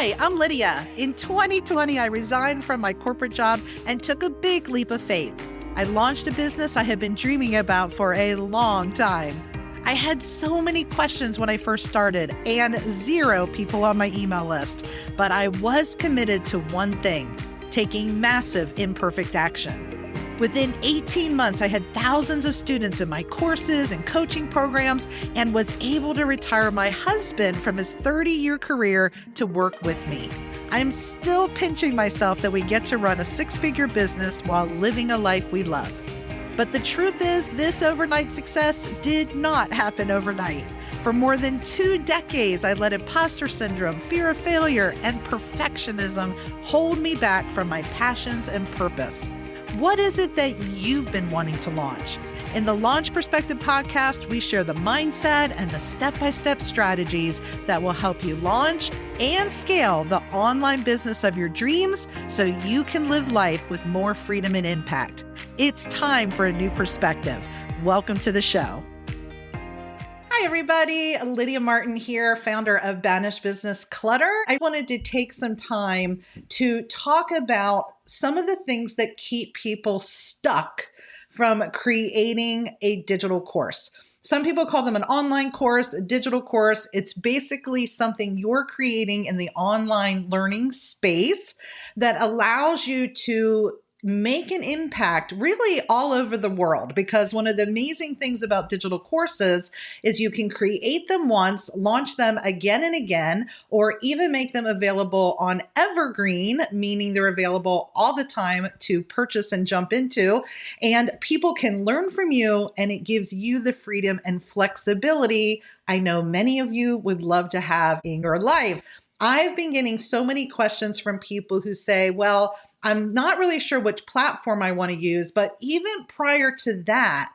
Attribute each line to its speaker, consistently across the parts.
Speaker 1: Hi, I'm Lydia. In 2020, I resigned from my corporate job and took a big leap of faith. I launched a business I had been dreaming about for a long time. I had so many questions when I first started and 0 people on my email list, but I was committed to one thing, taking massive imperfect action. Within 18 months, I had thousands of students in my courses and coaching programs and was able to retire my husband from his 30-year career to work with me. I'm still pinching myself that we get to run a 6-figure business while living a life we love. But the truth is, this overnight success did not happen overnight. For more than 2 decades, I let imposter syndrome, fear of failure, and perfectionism hold me back from my passions and purpose. What is it that you've been wanting to launch? In the Launch Perspective podcast, we share the mindset and the step-by-step strategies that will help you launch and scale the online business of your dreams so you can live life with more freedom and impact. It's time for a new perspective. Welcome to the show. Hi, everybody. Lydia Martin here, founder of Banished Business Clutter. I wanted to take some time to talk about some of the things that keep people stuck from creating a digital course. Some people call them an online course, a digital course. It's basically something you're creating in the online learning space that allows you to make an impact really all over the world, because one of the amazing things about digital courses is you can create them once, launch them again and again, or even make them available on evergreen, meaning they're available all the time to purchase and jump into, and people can learn from you, and it gives you the freedom and flexibility I know many of you would love to have in your life. I've been getting so many questions from people who say, well, I'm not really sure which platform I want to use, but even prior to that,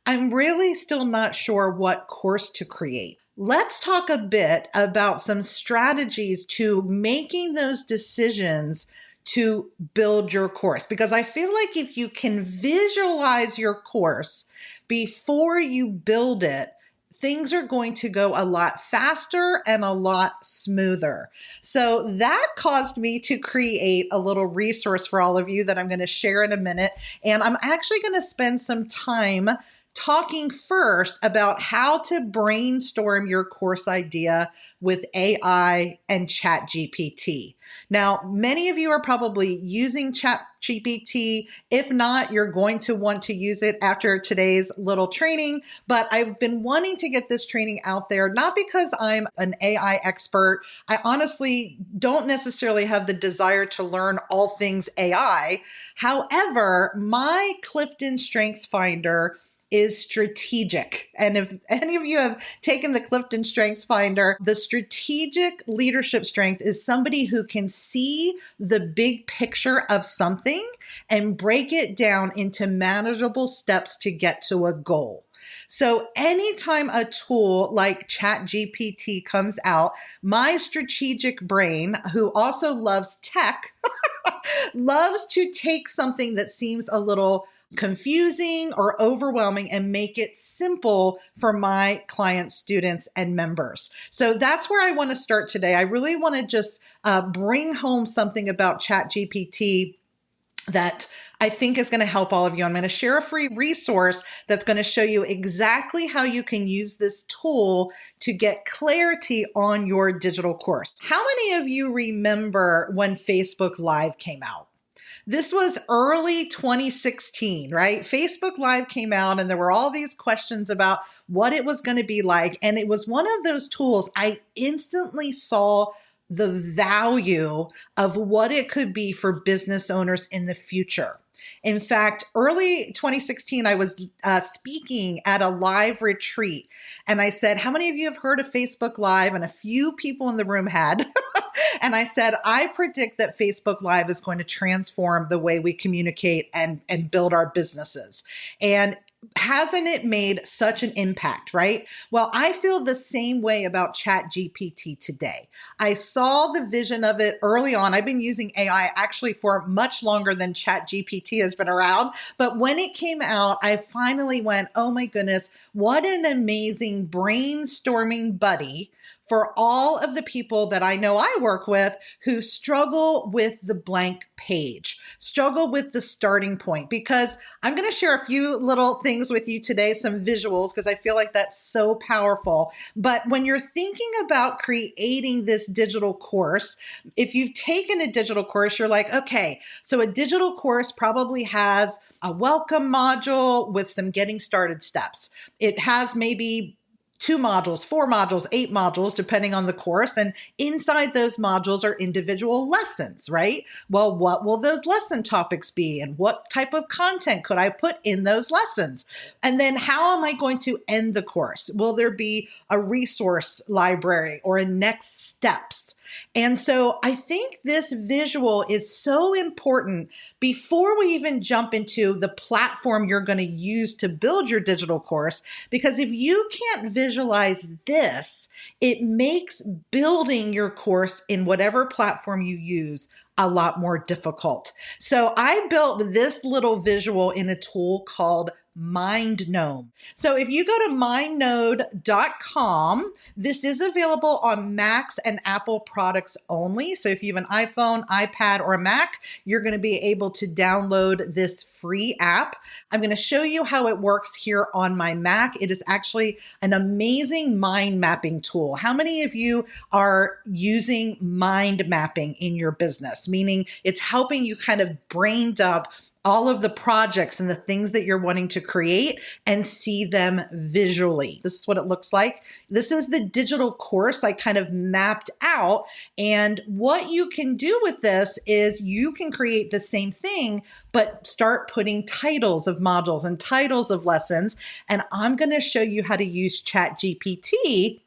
Speaker 1: I'm really still not sure what course to create. Let's talk a bit about some strategies to making those decisions to build your course, because I feel like if you can visualize your course before you build it, things are going to go a lot faster and a lot smoother. So that caused me to create a little resource for all of you that I'm going to share in a minute. And I'm actually going to spend some time talking first about how to brainstorm your course idea with AI and ChatGPT. Now, many of you are probably using ChatGPT. If not, you're going to want to use it after today's little training. But I've been wanting to get this training out there, not because I'm an AI expert. I honestly don't necessarily have the desire to learn all things AI. However, my Clifton Strengths Finder is strategic. And if any of you have taken the Clifton Strengths Finder, the strategic leadership strength is somebody who can see the big picture of something and break it down into manageable steps to get to a goal. So anytime a tool like ChatGPT comes out, my strategic brain, who also loves tech, loves to take something that seems a little confusing or overwhelming and make it simple for my clients, students, and members. So that's where I want to start today. I really want to just bring home something about ChatGPT that I think is going to help all of you. I'm going to share a free resource that's going to show you exactly how you can use this tool to get clarity on your digital course. How many of you remember when Facebook Live came out? This was early 2016, right? Facebook Live came out and there were all these questions about what it was going to be like. And it was one of those tools I instantly saw the value of what it could be for business owners in the future. In fact, early 2016, I was speaking at a live retreat, and I said, how many of you have heard of Facebook Live? And a few people in the room had. And I said, I predict that Facebook Live is going to transform the way we communicate and build our businesses. And hasn't it made such an impact, right? Well, I feel the same way about ChatGPT today. I saw the vision of it early on. I've been using AI actually for much longer than ChatGPT has been around. But when it came out, I finally went, oh my goodness, what an amazing brainstorming buddy for all of the people that I know I work with who struggle with the blank page, struggle with the starting point, because I'm going to share a few little things with you today, some visuals, because I feel like that's so powerful. But when you're thinking about creating this digital course, if you've taken a digital course, you're like, okay, so a digital course probably has a welcome module with some getting started steps. It has maybe 2 modules, 4 modules, 8 modules, depending on the course. And inside those modules are individual lessons, right? Well, what will those lesson topics be? And what type of content could I put in those lessons? And then how am I going to end the course? Will there be a resource library or a next steps? And so I think this visual is so important before we even jump into the platform you're going to use to build your digital course, because if you can't visualize this, it makes building your course in whatever platform you use a lot more difficult. So I built this little visual in a tool called MindNode. So if you go to mindnode.com, this is available on Macs and Apple products only. So if you have an iPhone, iPad, or a Mac, you're going to be able to download this free app. I'm going to show you how it works here on my Mac. It is actually an amazing mind mapping tool. How many of you are using mind mapping in your business? Meaning it's helping you kind of brain dump all of the projects and the things that you're wanting to create and see them visually. This is what it looks like. This is the digital course I kind of mapped out. And what you can do with this is you can create the same thing, but start putting titles of modules and titles of lessons. And I'm going to show you how to use ChatGPT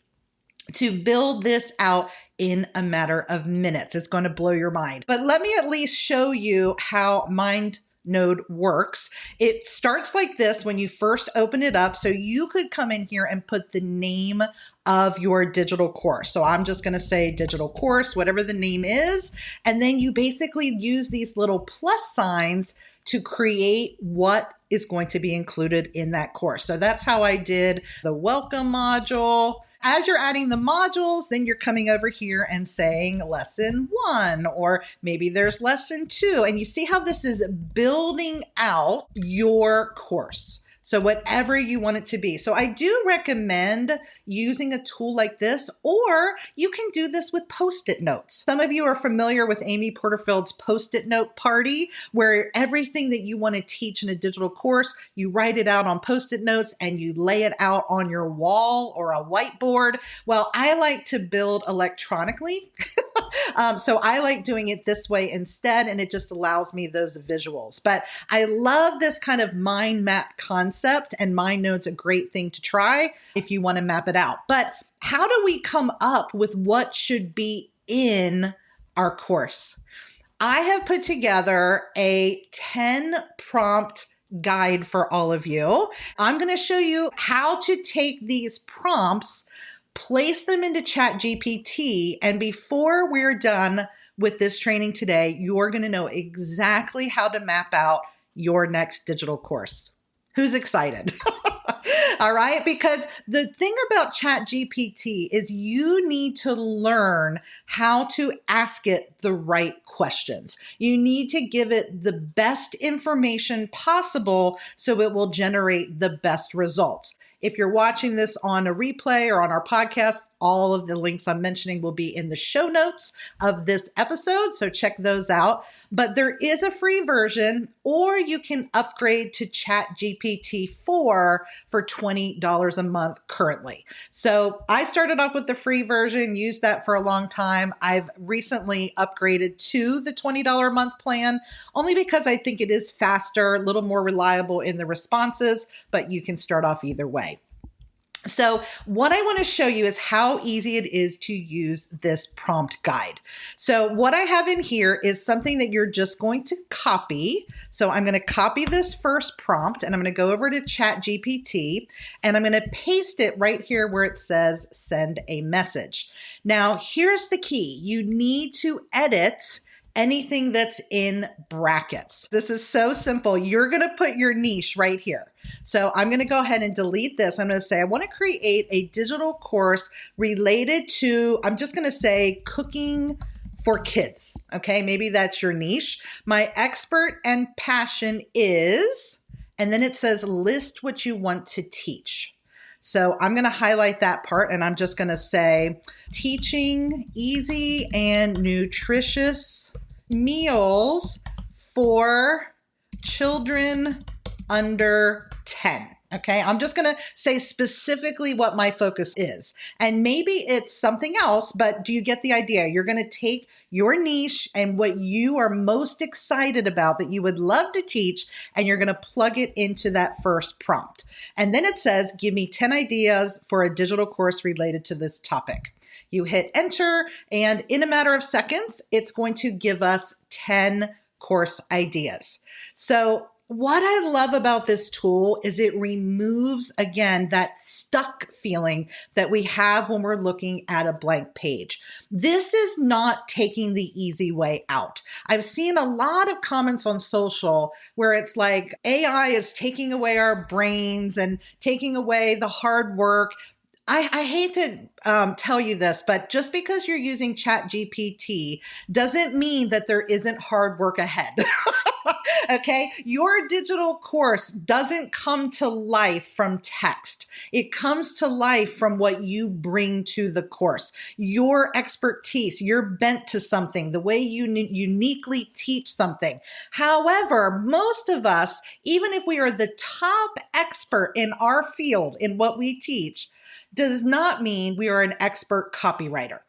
Speaker 1: to build this out in a matter of minutes. It's going to blow your mind. But let me at least show you how MindNode works. It starts like this when you first open it up. So you could come in here and put the name of your digital course. So I'm just going to say digital course, whatever the name is. And then you basically use these little plus signs to create what is going to be included in that course. So that's how I did the welcome module. As you're adding the modules, then you're coming over here and saying lesson 1, or maybe there's lesson 2. And you see how this is building out your course. So whatever you want it to be. So I do recommend using a tool like this, or you can do this with Post-it notes. Some of you are familiar with Amy Porterfield's Post-it note party, where everything that you want to teach in a digital course, you write it out on Post-it notes and you lay it out on your wall or a whiteboard. Well, I like to build electronically. So I like doing it this way instead, and it just allows me those visuals. But I love this kind of mind map concept, and MindNode's a great thing to try if you want to map it out. But how do we come up with what should be in our course? I have put together a 10 prompt guide for all of you. I'm going to show you how to take these prompts, place them into ChatGPT, and before we're done with this training today, you're going to know exactly how to map out your next digital course. Who's excited? All right, because the thing about ChatGPT is you need to learn how to ask it the right questions. You need to give it the best information possible so it will generate the best results. If you're watching this on a replay or on our podcast, all of the links I'm mentioning will be in the show notes of this episode, so check those out. But there is a free version, or you can upgrade to ChatGPT 4 for $20 a month currently. So I started off with the free version, used that for a long time. I've recently upgraded to the $20 a month plan, only because I think it is faster, a little more reliable in the responses, but you can start off either way. So what I want to show you is how easy it is to use this prompt guide. So what I have in here is something that you're just going to copy. So I'm going to copy this first prompt, and I'm going to go over to ChatGPT, and I'm going to paste it right here where it says send a message. Now, here's the key. You need to edit anything that's in brackets. This is so simple. You're going to put your niche right here. So I'm going to go ahead and delete this. I'm going to say, I want to create a digital course related to, I'm just going to say cooking for kids. Okay, maybe that's your niche. My expert and passion is, and then it says list what you want to teach. So I'm going to highlight that part and I'm just going to say teaching easy and nutritious meals for children under 10. Okay, I'm just going to say specifically what my focus is. And maybe it's something else, but do you get the idea? You're going to take your niche and what you are most excited about that you would love to teach, and you're going to plug it into that first prompt. And then it says, give me 10 ideas for a digital course related to this topic. You hit enter, and in a matter of seconds, it's going to give us 10 course ideas. So what I love about this tool is it removes, again, that stuck feeling that we have when we're looking at a blank page. This is not taking the easy way out. I've seen a lot of comments on social where it's like AI is taking away our brains and taking away the hard work. I hate to tell you this, but just because you're using ChatGPT doesn't mean that there isn't hard work ahead. Okay, your digital course doesn't come to life from text. It comes to life from what you bring to the course. Your expertise, you're bent to something, the way you uniquely teach something. However, most of us, even if we are the top expert in our field, in what we teach, does not mean we are an expert copywriter.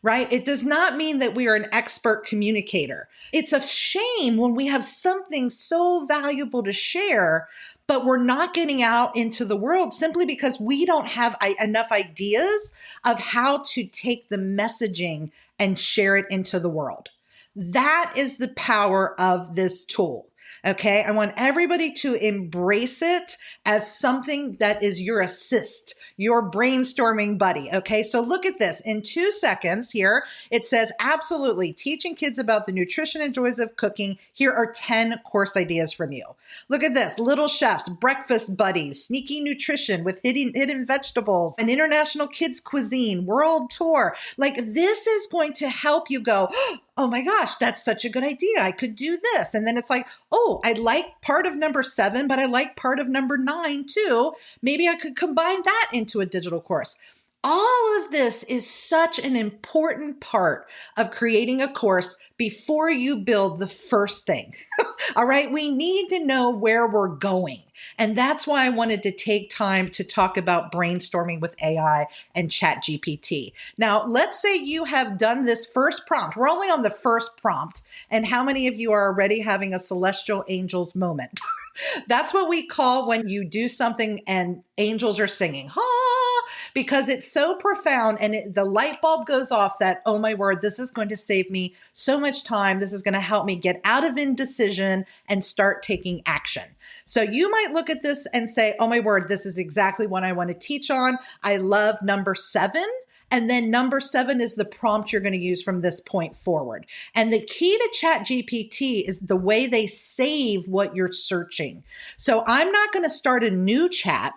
Speaker 1: Right? It does not mean that we are an expert communicator. It's a shame when we have something so valuable to share, but we're not getting out into the world simply because we don't have enough ideas of how to take the messaging and share it into the world. That is the power of this tool. Okay, I want everybody to embrace it as something that is your assist, your brainstorming buddy. Okay, so look at this. In 2 seconds here, it says, absolutely, teaching kids about the nutrition and joys of cooking. Here are 10 course ideas from you. Look at this. Little chefs, breakfast buddies, sneaky nutrition with hidden vegetables, an international kids cuisine, world tour. Like, this is going to help you go, oh my gosh, that's such a good idea. I could do this. And then it's like, oh, I like part of number 7, but I like part of number 9 too. Maybe I could combine that into a digital course. All of this is such an important part of creating a course before you build the first thing. All right, we need to know where we're going. And that's why I wanted to take time to talk about brainstorming with AI and ChatGPT. Now, let's say you have done this first prompt. We're only on the first prompt. And how many of you are already having a celestial angels moment? That's what we call when you do something and angels are singing, ha, because it's so profound and the light bulb goes off that, oh my word, this is going to save me so much time. This is going to help me get out of indecision and start taking action. So you might look at this and say, oh my word, this is exactly what I want to teach on. I love number 7. And then number 7 is the prompt you're going to use from this point forward. And the key to ChatGPT is the way they save what you're searching. So I'm not going to start a new chat.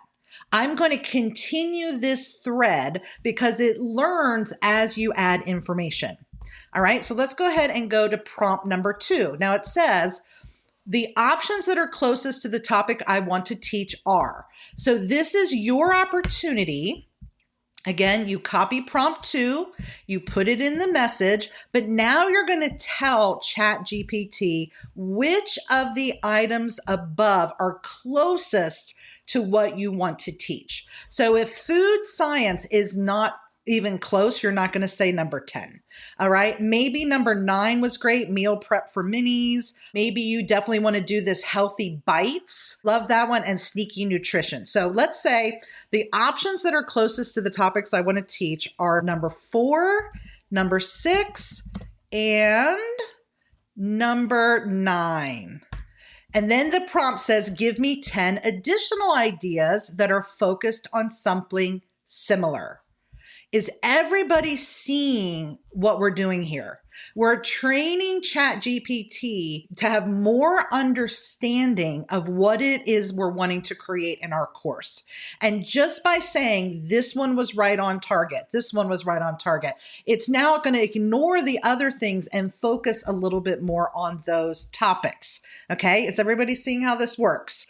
Speaker 1: I'm going to continue this thread because it learns as you add information. All right, so let's go ahead and go to prompt number 2. Now it says, the options that are closest to the topic I want to teach are. So this is your opportunity. Again, you copy prompt 2, you put it in the message, but now you're going to tell ChatGPT which of the items above are closest to what you want to teach. So if food science is not even close, you're not going to say number 10. All right. Maybe number 9 was great. Meal prep for minis. Maybe you definitely want to do this healthy bites. Love that one. And sneaky nutrition. So let's say the options that are closest to the topics I want to teach are number 4, number 6, and number 9. And then the prompt says, give me 10 additional ideas that are focused on something similar. Is everybody seeing what we're doing here? We're training ChatGPT to have more understanding of what it is we're wanting to create in our course. And just by saying this one was right on target, this one was right on target, it's now going to ignore the other things and focus a little bit more on those topics. Okay, is everybody seeing how this works?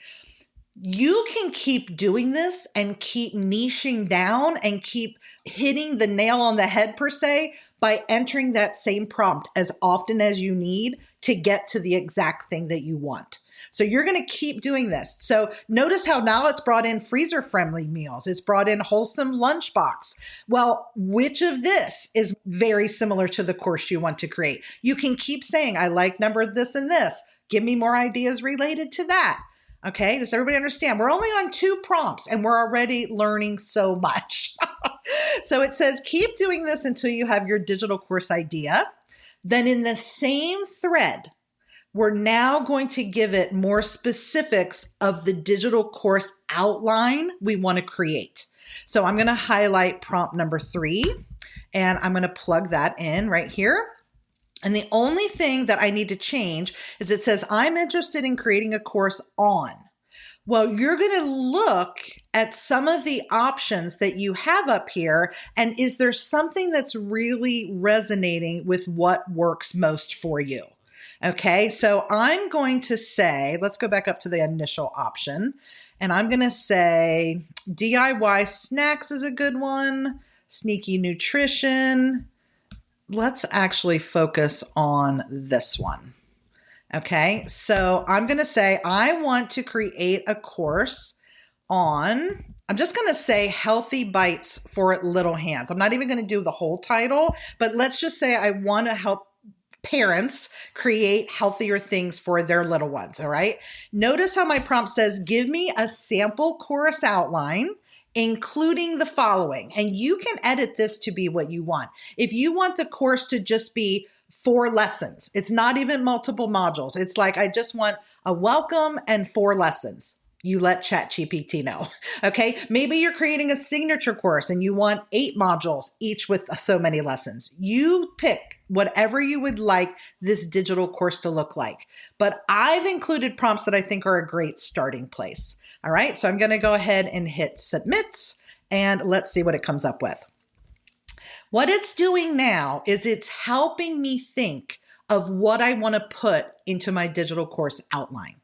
Speaker 1: You can keep doing this and keep niching down and keep hitting the nail on the head per se by entering that same prompt as often as you need to get to the exact thing that you want. So you're going to keep doing this. So notice how now it's brought in freezer friendly meals. It's brought in wholesome lunchbox. Well, which of this is very similar to the course you want to create? You can keep saying, I like number this and this. Give me more ideas related to that. Okay, does everybody understand? We're only on 2 prompts and we're already learning so much. So it says, keep doing this until you have your digital course idea. Then in the same thread, we're now going to give it more specifics of the digital course outline we want to create. So I'm going to highlight prompt number 3 and I'm going to plug that in right here. And the only thing that I need to change is it says, I'm interested in creating a course on. Well, you're going to look at some of the options that you have up here. And is there something that's really resonating with what works most for you? Okay, so I'm going to say, let's go back up to the initial option. And I'm going to say DIY snacks is a good one. Sneaky nutrition. Let's actually focus on this one. Okay, so I'm going to say I want to create a course on, I'm just going to say healthy bites for little hands. I'm not even going to do the whole title, but let's just say I want to help parents create healthier things for their little ones. All right. Notice how my prompt says, give me a sample course outline, including the following. And you can edit this to be what you want. If you want the course to just be 4 lessons, it's not even multiple modules. It's like, I just want a welcome and 4 lessons. You let ChatGPT know. Okay. Maybe you're creating a signature course and you want 8 modules, each with so many lessons. You pick whatever you would like this digital course to look like. But I've included prompts that I think are a great starting place. All right. So I'm going to go ahead and hit submit and let's see what it comes up with. What it's doing now is it's helping me think of what I want to put into my digital course outline.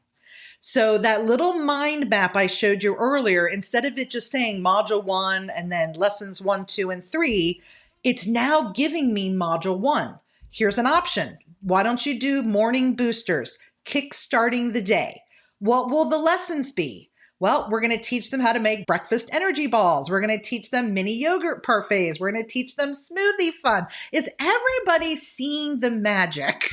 Speaker 1: So that little mind map I showed you earlier, instead of it just saying module 1 and then lessons 1, 2, and 3, it's now giving me module 1. Here's an option. Why don't you do morning boosters, kickstarting the day? What will the lessons be? Well, we're going to teach them how to make breakfast energy balls. We're going to teach them mini yogurt parfaits. We're going to teach them smoothie fun. Is everybody seeing the magic?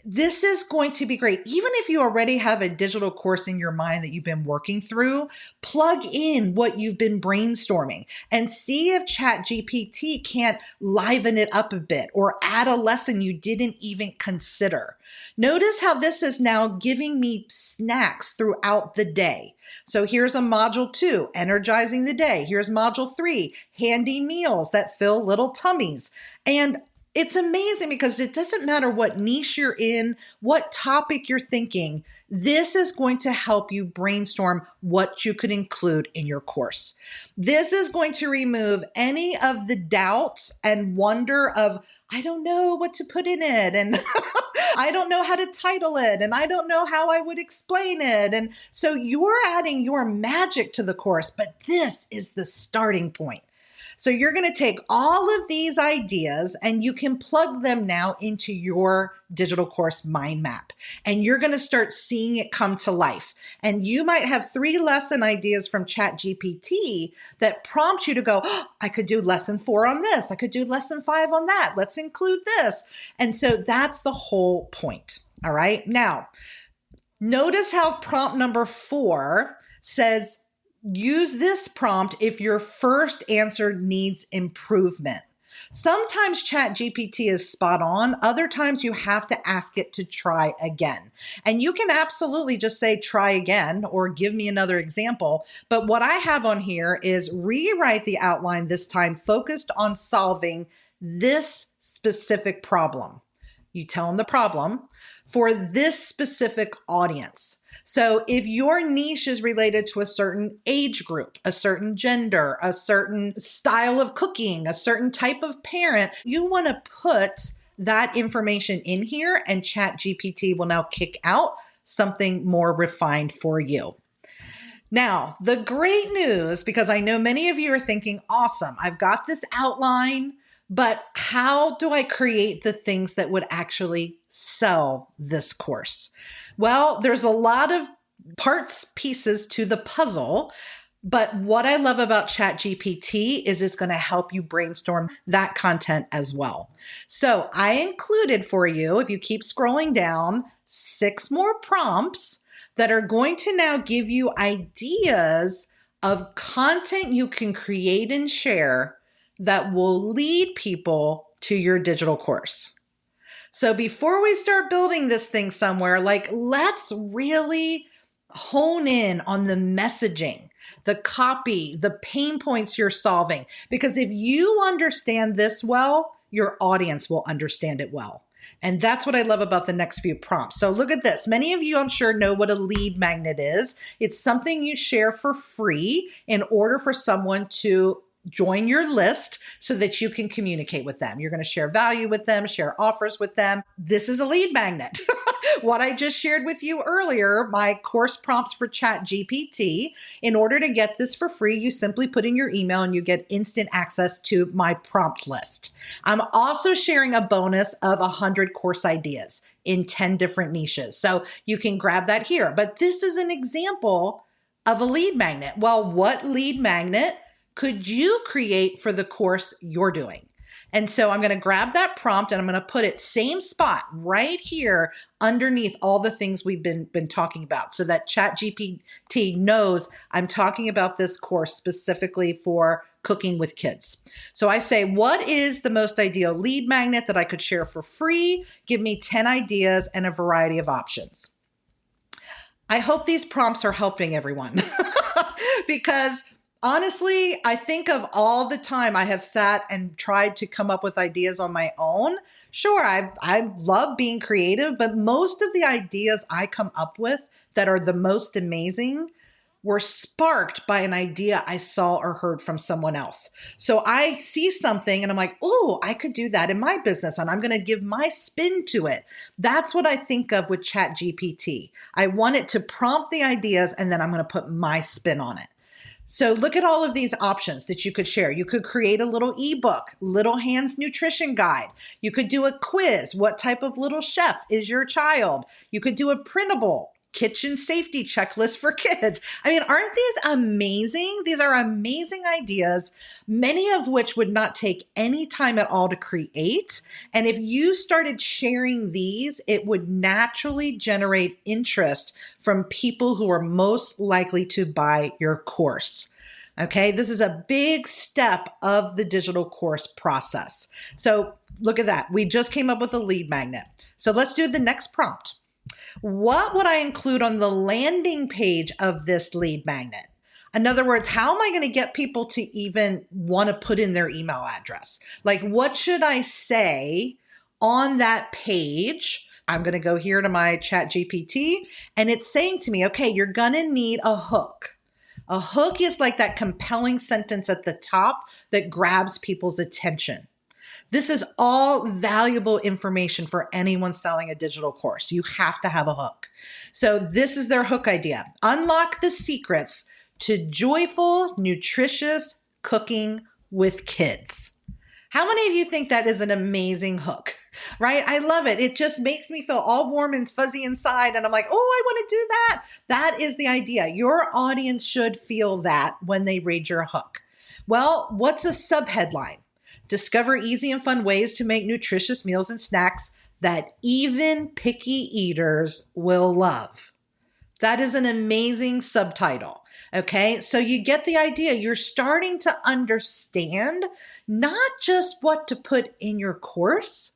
Speaker 1: This is going to be great. Even if you already have a digital course in your mind that you've been working through, plug in what you've been brainstorming and see if ChatGPT can't liven it up a bit or add a lesson you didn't even consider. Notice how this is now giving me snacks throughout the day. So here's a module 2, energizing the day. Here's module 3, handy meals that fill little tummies. And it's amazing because it doesn't matter what niche you're in, what topic you're thinking, this is going to help you brainstorm what you could include in your course. This is going to remove any of the doubts and wonder of, I don't know what to put in it, and I don't know how to title it, and I don't know how I would explain it. And so you're adding your magic to the course, but this is the starting point. So you're going to take all of these ideas and you can plug them now into your digital course mind map. And you're going to start seeing it come to life. And you might have 3 lesson ideas from ChatGPT that prompt you to go, oh, I could do lesson 4 on this. I could do lesson 5 on that. Let's include this. And so that's the whole point. All right. Now, notice how prompt number 4 says, use this prompt if your first answer needs improvement. Sometimes ChatGPT is spot on. Other times you have to ask it to try again. And you can absolutely just say, try again, or give me another example. But what I have on here is rewrite the outline this time focused on solving this specific problem. You tell them the problem for this specific audience. So if your niche is related to a certain age group, a certain gender, a certain style of cooking, a certain type of parent, you want to put that information in here, and ChatGPT will now kick out something more refined for you. Now, the great news, because I know many of you are thinking, awesome, I've got this outline, but how do I create the things that would actually sell this course? Well, there's a lot of pieces to the puzzle, but what I love about ChatGPT is it's going to help you brainstorm that content as well. So I included for you, if you keep scrolling down, 6 more prompts that are going to now give you ideas of content you can create and share that will lead people to your digital course. So before we start building this thing somewhere, let's really hone in on the messaging, the copy, the pain points you're solving. Because if you understand this well, your audience will understand it well. And that's what I love about the next few prompts. So look at this. Many of you, I'm sure, know what a lead magnet is. It's something you share for free in order for someone to join your list so that you can communicate with them. You're going to share value with them, share offers with them. This is a lead magnet. What I just shared with you earlier, my course prompts for ChatGPT. In order to get this for free, you simply put in your email and you get instant access to my prompt list. I'm also sharing a bonus of 100 course ideas in 10 different niches. So you can grab that here. But this is an example of a lead magnet. Well, what lead magnet could you create for the course you're doing? And so I'm going to grab that prompt and I'm going to put it same spot right here underneath all the things we've been talking about so that ChatGPT knows I'm talking about this course specifically for cooking with kids. So I say, what is the most ideal lead magnet that I could share for free? Give me 10 ideas and a variety of options. I hope these prompts are helping everyone because honestly, I think of all the time I have sat and tried to come up with ideas on my own. Sure, I love being creative, but most of the ideas I come up with that are the most amazing were sparked by an idea I saw or heard from someone else. So I see something and I'm like, oh, I could do that in my business and I'm going to give my spin to it. That's what I think of with ChatGPT. I want it to prompt the ideas and then I'm going to put my spin on it. So look at all of these options that you could share. You could create a little ebook, Little Hands Nutrition Guide. You could do a quiz. What type of little chef is your child? You could do a printable kitchen safety checklist for kids. I mean, aren't these amazing? These are amazing ideas, many of which would not take any time at all to create. And if you started sharing these, it would naturally generate interest from people who are most likely to buy your course. Okay, this is a big step of the digital course process. So look at that. We just came up with a lead magnet. So let's do the next prompt. What would I include on the landing page of this lead magnet? In other words, how am I going to get people to even want to put in their email address? Like, what should I say on that page? I'm going to go here to my ChatGPT and it's saying to me, okay, you're going to need a hook. A hook is like that compelling sentence at the top that grabs people's attention. This is all valuable information for anyone selling a digital course. You have to have a hook. So this is their hook idea. Unlock the secrets to joyful, nutritious cooking with kids. How many of you think that is an amazing hook, right? I love it. It just makes me feel all warm and fuzzy inside. And I'm like, oh, I want to do that. That is the idea. Your audience should feel that when they read your hook. Well, what's a subheadline? Discover easy and fun ways to make nutritious meals and snacks that even picky eaters will love. That is an amazing subtitle. Okay, so you get the idea. You're starting to understand not just what to put in your course,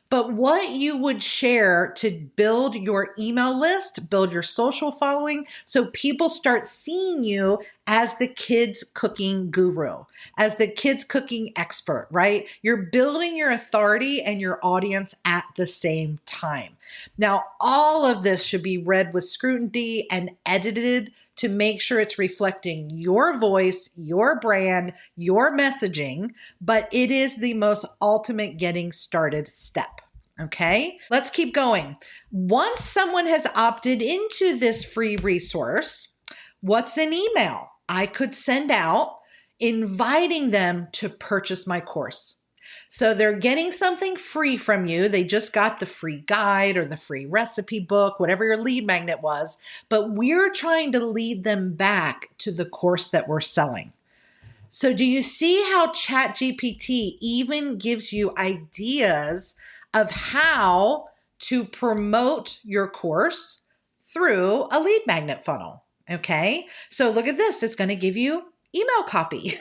Speaker 1: but what you would share to build your email list, build your social following, so people start seeing you as the kids cooking guru, as the kids cooking expert, right? You're building your authority and your audience at the same time. Now, all of this should be read with scrutiny and edited to make sure it's reflecting your voice, your brand, your messaging, but it is the most ultimate getting started step. Okay, let's keep going. Once someone has opted into this free resource, what's an email I could send out inviting them to purchase my course? So they're getting something free from you. They just got the free guide or the free recipe book, whatever your lead magnet was, but we're trying to lead them back to the course that we're selling. So do you see how ChatGPT even gives you ideas of how to promote your course through a lead magnet funnel? Okay, so look at this. It's going to give you email copy.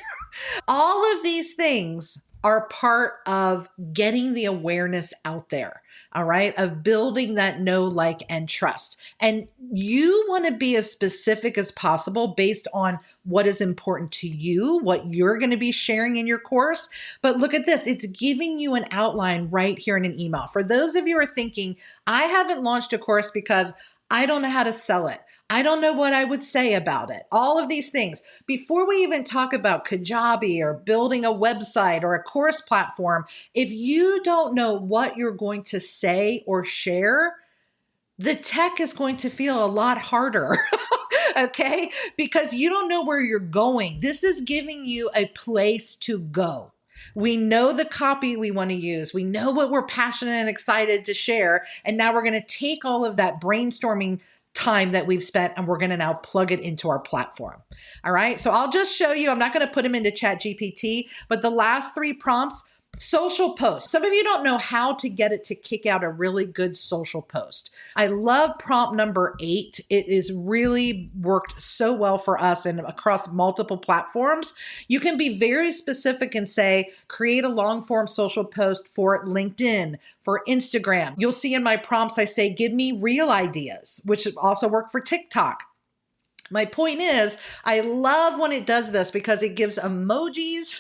Speaker 1: All of these things are part of getting the awareness out there, all right, of building that know, like, and trust. And you want to be as specific as possible based on what is important to you, what you're going to be sharing in your course. But look at this. It's giving you an outline right here in an email. For those of you who are thinking, I haven't launched a course because I don't know how to sell it. I don't know what I would say about it. All of these things. Before we even talk about Kajabi or building a website or a course platform, if you don't know what you're going to say or share, the tech is going to feel a lot harder. Okay? Because you don't know where you're going. This is giving you a place to go. We know the copy we want to use. We know what we're passionate and excited to share. And now we're going to take all of that brainstorming time that we've spent and we're going to now plug it into our platform. All right. So I'll just show you, I'm not going to put them into ChatGPT, but the last 3 prompts, social posts. Some of you don't know how to get it to kick out a really good social post. I love prompt number 8. It is really worked so well for us and across multiple platforms. You can be very specific and say, create a long form social post for LinkedIn, for Instagram. You'll see in my prompts, I say, give me real ideas, which also work for TikTok. My point is, I love when it does this because it gives emojis,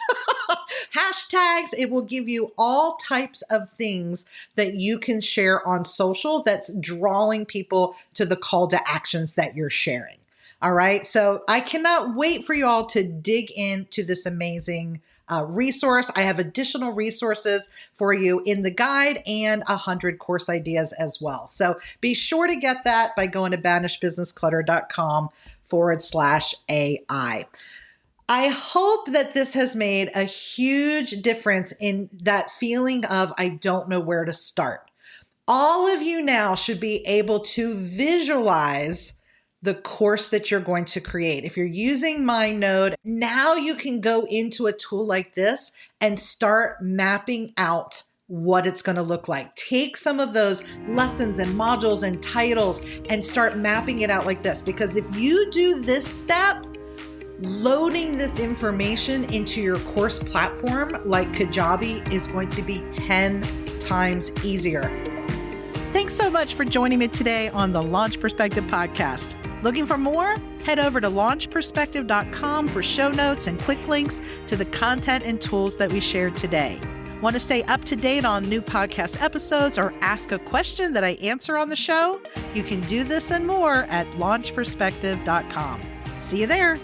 Speaker 1: hashtags. It will give you all types of things that you can share on social that's drawing people to the call to actions that you're sharing. All right. So I cannot wait for you all to dig into this amazing resource. I have additional resources for you in the guide and 100 course ideas as well. So be sure to get that by going to banishbusinessclutter.com/AI. I hope that this has made a huge difference in that feeling of, I don't know where to start. All of you now should be able to visualize the course that you're going to create. If you're using MindNode, now you can go into a tool like this and start mapping out what it's going to look like. Take some of those lessons and modules and titles and start mapping it out like this. Because if you do this step, loading this information into your course platform like Kajabi is going to be 10 times easier. Thanks so much for joining me today on the Launch Perspective podcast. Looking for more? Head over to launchperspective.com for show notes and quick links to the content and tools that we shared today. Want to stay up to date on new podcast episodes or ask a question that I answer on the show? You can do this and more at launchperspective.com. See you there.